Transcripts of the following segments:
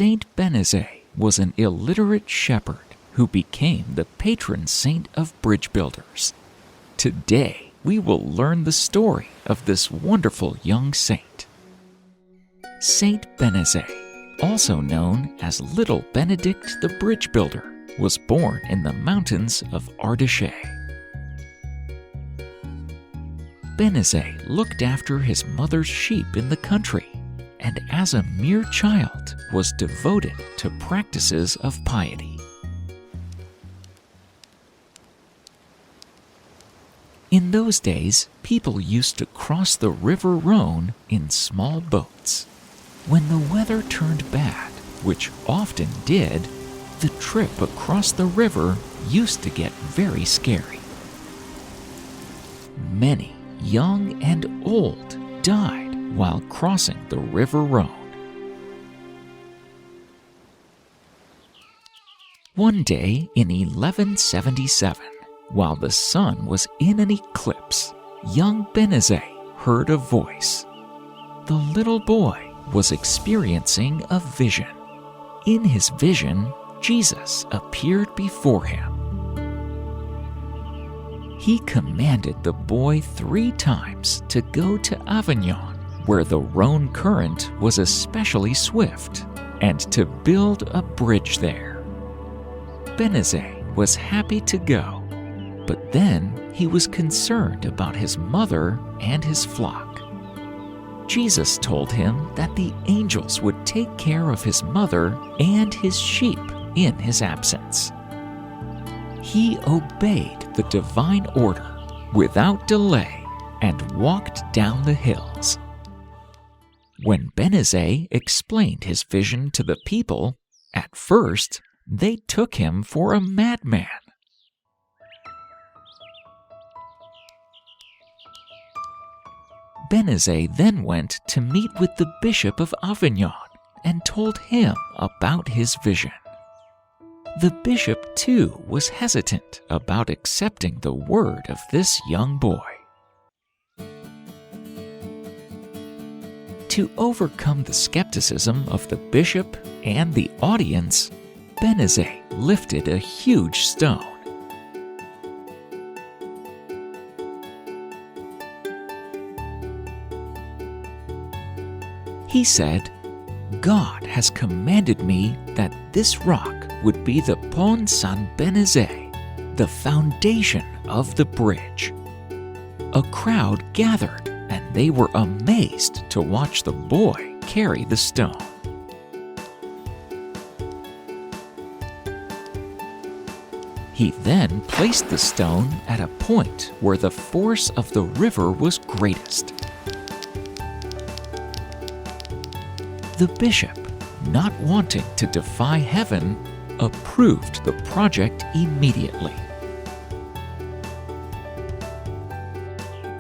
Saint Benezet was an illiterate shepherd who became the patron saint of bridge builders. Today, we will learn the story of this wonderful young saint. Saint Benezet, also known as Little Benedict the Bridge-Builder, was born in the mountains of Ardèche. Benezet looked after his mother's sheep in the country, and as a mere child was devoted to practices of piety. In those days, people used to cross the river Rhône in small boats. When the weather turned bad, which often did, the trip across the river used to get very scary. Many, young and old, died while crossing the river Rhône. One day in 1177, while the sun was in an eclipse, young Bénézet heard a voice. The little boy was experiencing a vision. In his vision, Jesus appeared before him. He commanded the boy 3 times to go to Avignon, where the Rhône current was especially swift, and to build a bridge there. Bénézet was happy to go, but then he was concerned about his mother and his flock. Jesus told him that the angels would take care of his mother and his sheep in his absence. He obeyed the divine order without delay and walked down the hills. When Bénézet explained his vision to the people, at first they took him for a madman. Bénézet then went to meet with the Bishop of Avignon and told him about his vision. The bishop, too, was hesitant about accepting the word of this young boy. To overcome the skepticism of the bishop and the audience, Bénézet lifted a huge stone. He said, "God has commanded me that this rock would be the Pont Saint Benedict, the foundation of the bridge." A crowd gathered, and they were amazed to watch the boy carry the stone. He then placed the stone at a point where the force of the river was greatest. The bishop, not wanting to defy heaven, approved the project immediately.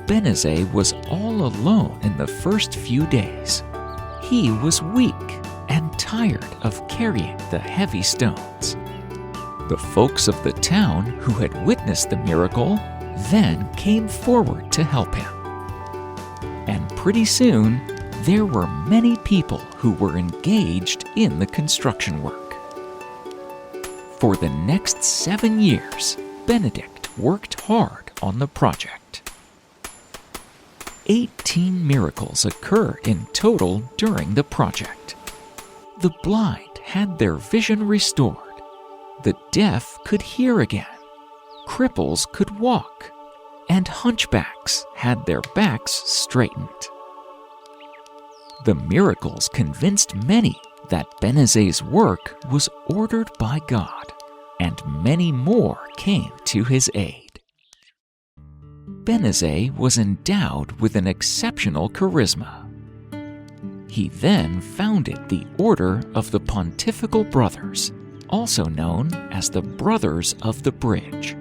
Bénézet was all alone in the first few days. He was weak and tired of carrying the heavy stones. The folks of the town who had witnessed the miracle then came forward to help him. And pretty soon, there were many people who were engaged in the construction work. For the next 7 years, Benedict worked hard on the project. 18 miracles occurred in total during the project. The blind had their vision restored. The deaf could hear again. Cripples could walk. And hunchbacks had their backs straightened. The miracles convinced many that Bénézet's work was ordered by God, and many more came to his aid. Bénézet was endowed with an exceptional charisma. He then founded the Order of the Pontifical Brothers, also known as the Brothers of the Bridge.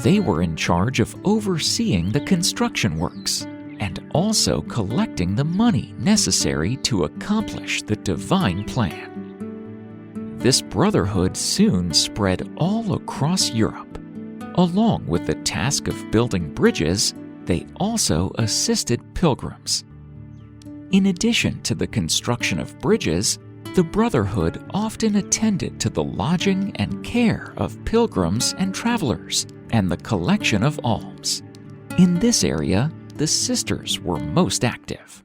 They were in charge of overseeing the construction works and also collecting the money necessary to accomplish the divine plan. This brotherhood soon spread all across Europe. Along with the task of building bridges, they also assisted pilgrims. In addition to the construction of bridges, The Brotherhood often attended to the lodging and care of pilgrims and travelers and the collection of alms. In this area, the sisters were most active.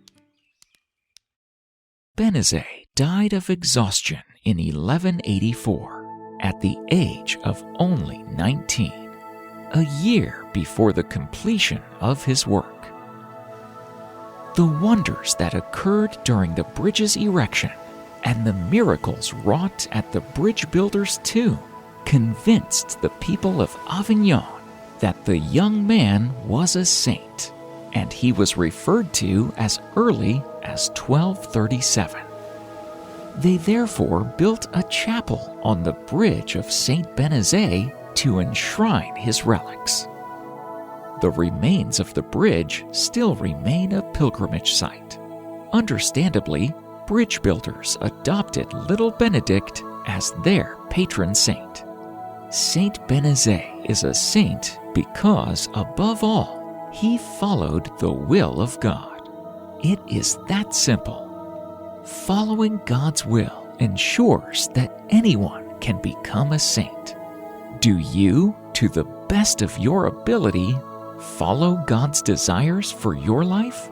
Bénézet died of exhaustion in 1184 at the age of only 19, a year before the completion of his work. The wonders that occurred during the bridge's erection and the miracles wrought at the bridge builder's tomb convinced the people of Avignon that the young man was a saint, and he was referred to as early as 1237. They therefore built a chapel on the bridge of Saint Benedict to enshrine his relics. The remains of the bridge still remain a pilgrimage site. Understandably, bridge builders adopted little Benedict as their patron saint. Saint Benezet is a saint because, above all, he followed the will of God. It is that simple. Following God's will ensures that anyone can become a saint. Do you, to the best of your ability, follow God's desires for your life?